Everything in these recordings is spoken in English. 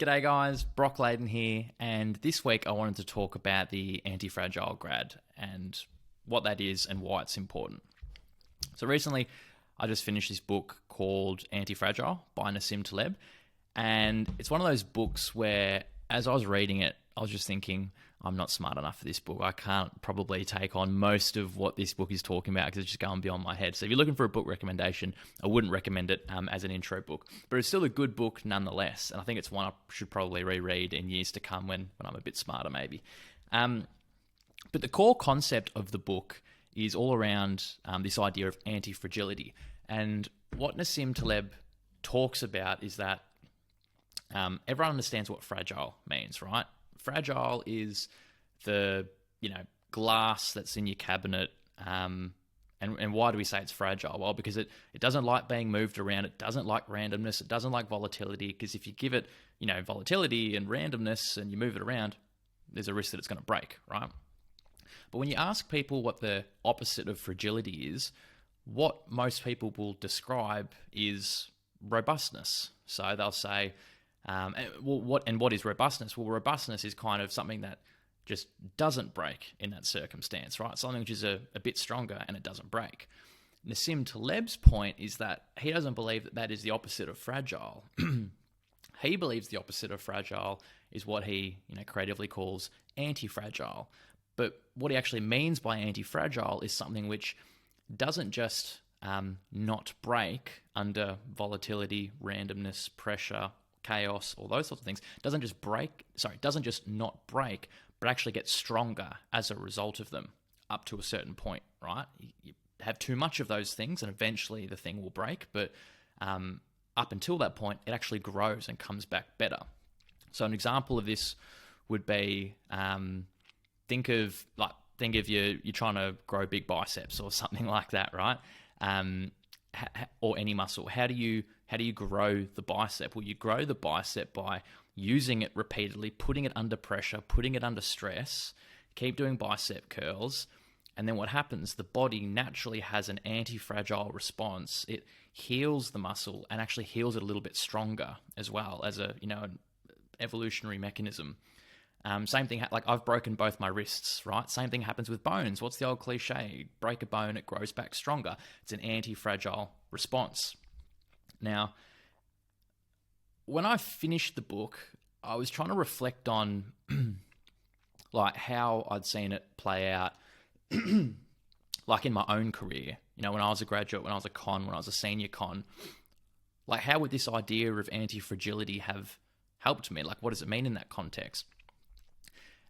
G'day guys, Brock Layden here, and this week I wanted to talk about the Antifragile grad and what that is and why it's important. So recently I just finished this book called Antifragile by Nassim Taleb, and it's one of those books where as I was reading it, I was just thinking, I'm not smart enough for this book. I can't probably take on most of what this book is talking about because it's just going beyond my head. So if you're looking for a book recommendation, I wouldn't recommend it as an intro book. But it's still a good book nonetheless. And I think it's one I should probably reread in years to come when I'm a bit smarter maybe. But the core concept of the book is all around this idea of anti-fragility. And what Nassim Taleb talks about is that everyone understands what fragile means, right? Fragile is the glass that's in your cabinet, and why do we say it's fragile? Well, because it doesn't like being moved around. It doesn't like randomness. It doesn't like volatility. Because if you give it volatility and randomness and you move it around, there's a risk that it's going to break, right? But when you ask people what the opposite of fragility is, what most people will describe is robustness. So they'll say, what is robustness? Well, robustness is kind of something that just doesn't break in that circumstance, right? Something which is a bit stronger and it doesn't break. Nassim Taleb's point is that he doesn't believe that is the opposite of fragile. He believes the opposite of fragile is what he creatively calls anti-fragile. But what he actually means by anti-fragile is something which doesn't just not break under volatility, randomness, pressure, chaos, all those sorts of things. Doesn't just not break, but actually get stronger as a result of them up to a certain point, right? You have too much of those things and eventually the thing will break, but up until that point, it actually grows and comes back better. So an example of this would be, think of you're trying to grow big biceps or something like that, right? Or any muscle. How do you grow the bicep? Well, you grow the bicep by using it repeatedly, putting it under pressure, putting it under stress, keep doing bicep curls, and then what happens? The body naturally has an anti-fragile response. It heals the muscle and actually heals it a little bit stronger as well as an evolutionary mechanism. Same thing, like I've broken both my wrists, right? Same thing happens with bones. What's the old cliche? Break a bone, it grows back stronger. It's an anti-fragile response. Now, when I finished the book, I was trying to reflect on like how I'd seen it play out like in my own career. When I was a graduate, when I was a con, when I was a senior con, like how would this idea of anti-fragility have helped me? Like what does it mean in that context?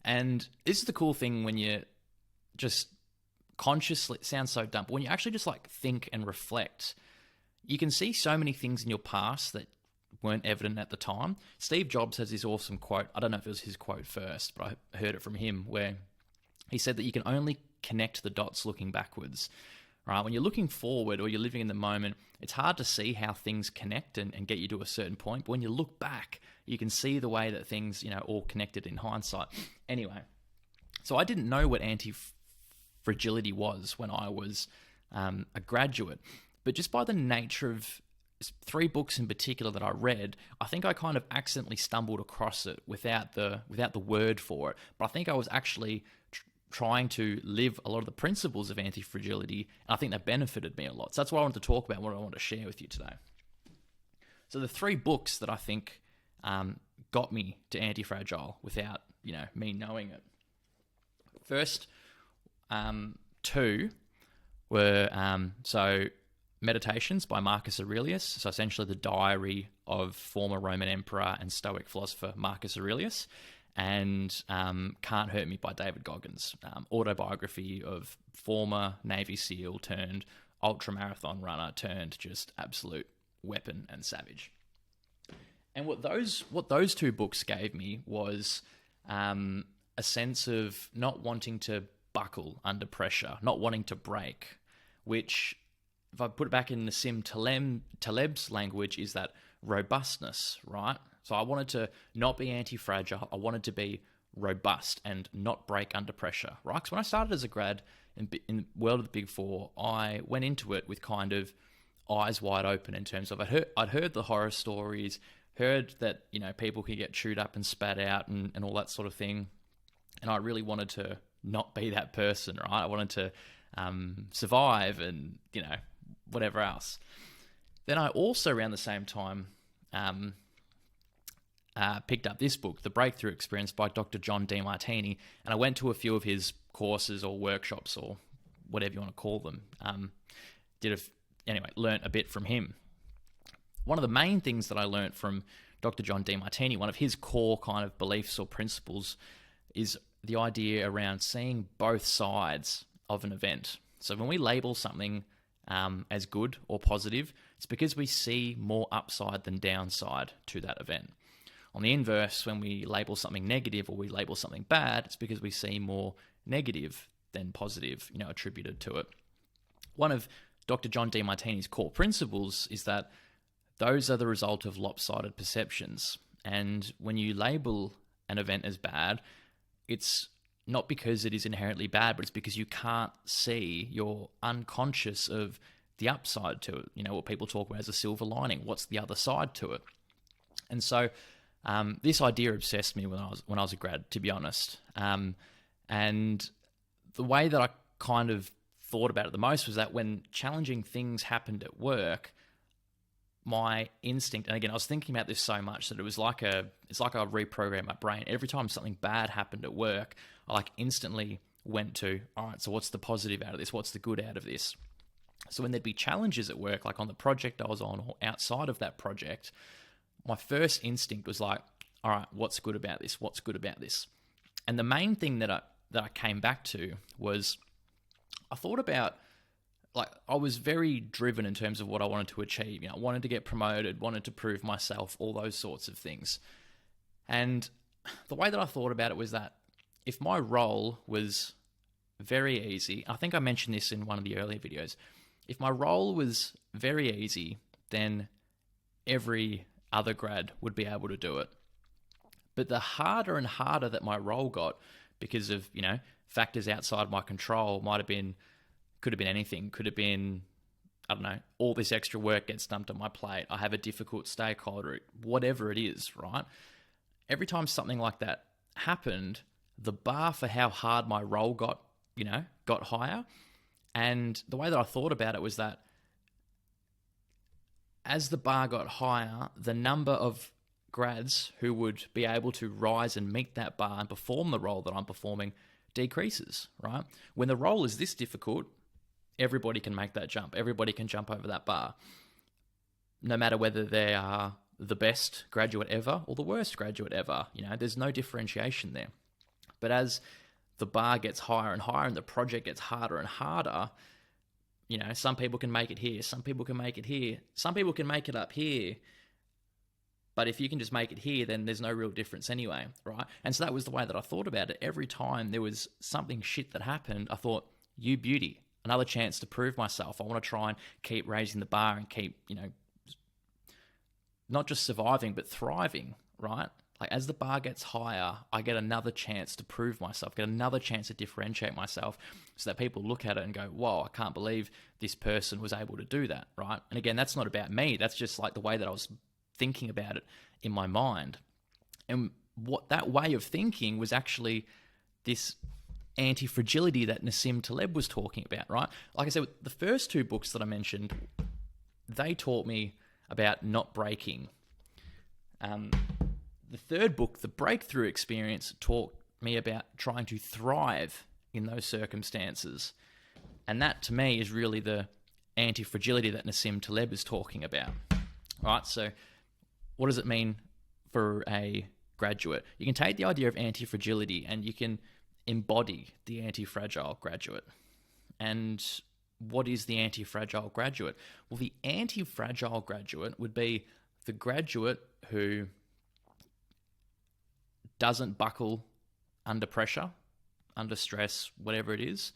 And this is the cool thing when you just consciously, it sounds so dumb, but when you actually just like think and reflect, you can see so many things in your past that weren't evident at the time. Steve Jobs has this awesome quote. I don't know if it was his quote first, but I heard it from him where he said that you can only connect the dots looking backwards, right? When you're looking forward or you're living in the moment, it's hard to see how things connect and get you to a certain point. But when you look back, you can see the way that things, all connected in hindsight. Anyway, so I didn't know what anti-fragility was when I was a graduate. But just by the nature of 3 books in particular that I read, I think I kind of accidentally stumbled across it without the word for it. But I think I was actually trying to live a lot of the principles of anti-fragility, and I think that benefited me a lot. So that's what I wanted to talk about, what I want to share with you today. So the 3 books that I think got me to Antifragile without me knowing it. First 2 were so Meditations by Marcus Aurelius, so essentially the diary of former Roman emperor and Stoic philosopher Marcus Aurelius, and Can't Hurt Me by David Goggins, autobiography of former Navy SEAL turned ultramarathon runner turned just absolute weapon and savage. And what those 2 books gave me was a sense of not wanting to buckle under pressure, not wanting to break, which, if I put it back in Nassim Taleb's language, is that robustness, right? So I wanted to not be anti-fragile. I wanted to be robust and not break under pressure, right? Because when I started as a grad in the world of the Big Four, I went into it with kind of eyes wide open in terms of I'd heard the horror stories, heard that, people can get chewed up and spat out and all that sort of thing. And I really wanted to not be that person, right? I wanted to survive and, whatever else. Then I also, around the same time, picked up this book, The Breakthrough Experience by Dr. John Demartini, and I went to a few of his courses or workshops or whatever you want to call them. Learnt a bit from him. One of the main things that I learnt from Dr. John Demartini, one of his core kind of beliefs or principles, is the idea around seeing both sides of an event. So when we label something as good or positive, it's because we see more upside than downside to that event. On the inverse, when we label something negative or we label something bad, it's because we see more negative than positive, attributed to it. One of Dr. John Demartini's core principles is that those are the result of lopsided perceptions. And when you label an event as bad, it's not because it is inherently bad, but it's because you can't see, you're unconscious of the upside to it. What people talk about as a silver lining. What's the other side to it? And so this idea obsessed me when I was a grad, to be honest. And the way that I kind of thought about it the most was that when challenging things happened at work, my instinct, and again, I was thinking about this so much that it's like I reprogrammed my brain. Every time something bad happened at work, I instantly went to, all right, so what's the positive out of this? What's the good out of this? So when there'd be challenges at work, like on the project I was on or outside of that project, my first instinct was like, all right, what's good about this? What's good about this? And the main thing that I came back to was I thought about, I was very driven in terms of what I wanted to achieve. I wanted to get promoted, wanted to prove myself, all those sorts of things. And the way that I thought about it was that if my role was very easy, I think I mentioned this in one of the earlier videos, if my role was very easy, then every other grad would be able to do it. But the harder and harder that my role got, because of, factors outside my control, could have been anything. Could have been, I don't know, all this extra work gets dumped on my plate. I have a difficult stakeholder, whatever it is, right? Every time something like that happened, the bar for how hard my role got higher. And the way that I thought about it was that as the bar got higher, the number of grads who would be able to rise and meet that bar and perform the role that I'm performing decreases, right? When the role is this difficult, everybody can make that jump. Everybody can jump over that bar, no matter whether they are the best graduate ever or the worst graduate ever. There's no differentiation there. But as the bar gets higher and higher and the project gets harder and harder, some people can make it here, some people can make it here, some people can make it up here. But if you can just make it here, then there's no real difference anyway, right? And so that was the way that I thought about it. Every time there was something shit that happened, I thought, you beauty, another chance to prove myself. I want to try and keep raising the bar and keep, not just surviving, but thriving, right? As the bar gets higher, I get another chance to prove myself, get another chance to differentiate myself so that people look at it and go, whoa, I can't believe this person was able to do that, right? And again, that's not about me. That's just the way that I was thinking about it in my mind. And what that way of thinking was actually this anti-fragility that Nassim Taleb was talking about, right? Like I said, the first two books that I mentioned, they taught me about not breaking. The third book, The Breakthrough Experience, taught me about trying to thrive in those circumstances. And that, to me, is really the anti-fragility that Nassim Taleb is talking about. Right, so what does it mean for a graduate? You can take the idea of anti-fragility and you can embody the anti-fragile graduate. And what is the anti-fragile graduate? Well, the anti-fragile graduate would be the graduate who doesn't buckle under pressure, under stress, whatever it is.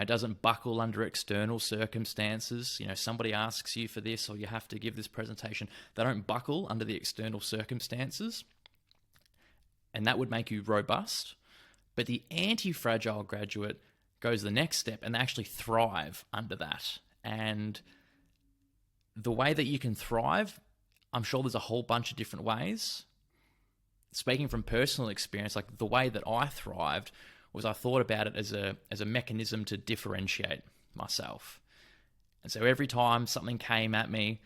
Doesn't buckle under external circumstances. Somebody asks you for this or you have to give this presentation. They don't buckle under the external circumstances. And that would make you robust. But the anti-fragile graduate goes the next step and they actually thrive under that. And the way that you can thrive I'm sure there's a whole bunch of different ways. Speaking from personal experience, like the way that I thrived was I thought about it as a mechanism to differentiate myself. And so every time something came at me,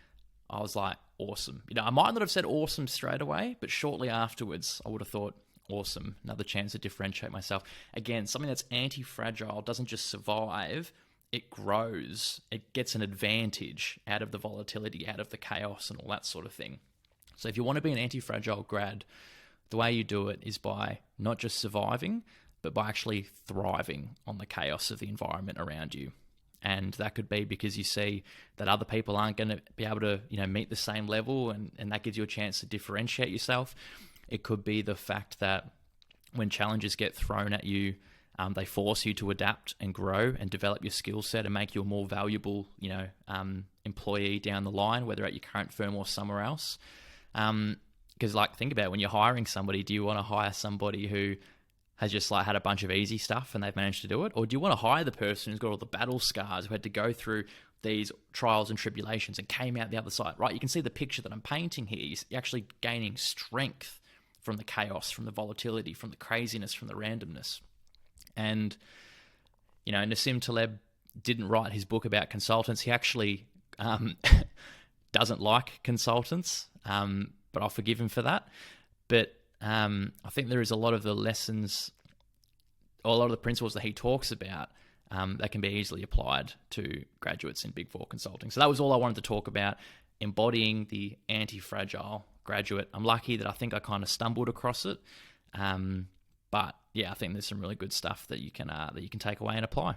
I was like, awesome. I might not have said awesome straight away, but shortly afterwards, I would have thought, awesome, another chance to differentiate myself. Again, something that's anti-fragile doesn't just survive, it grows. It gets an advantage out of the volatility, out of the chaos and all that sort of thing. So if you want to be an anti-fragile grad, the way you do it is by not just surviving, but by actually thriving on the chaos of the environment around you. And that could be because you see that other people aren't going to be able to, meet the same level, and that gives you a chance to differentiate yourself. It could be the fact that when challenges get thrown at you, they force you to adapt and grow and develop your skill set and make you a more valuable, employee down the line, whether at your current firm or somewhere else. Because, think about it, when you're hiring somebody, do you want to hire somebody who has just had a bunch of easy stuff and they've managed to do it? Or do you want to hire the person who's got all the battle scars, who had to go through these trials and tribulations and came out the other side, right? You can see the picture that I'm painting here. You're actually gaining strength from the chaos, from the volatility, from the craziness, from the randomness. And, Nassim Taleb didn't write his book about consultants. He actually doesn't like consultants, but I'll forgive him for that. But I think there is a lot of the lessons, or a lot of the principles that he talks about that can be easily applied to graduates in Big Four consulting. So that was all I wanted to talk about, embodying the anti-fragile graduate. I'm lucky that I think I kind of stumbled across it. But yeah, I think there's some really good stuff that you can take away and apply.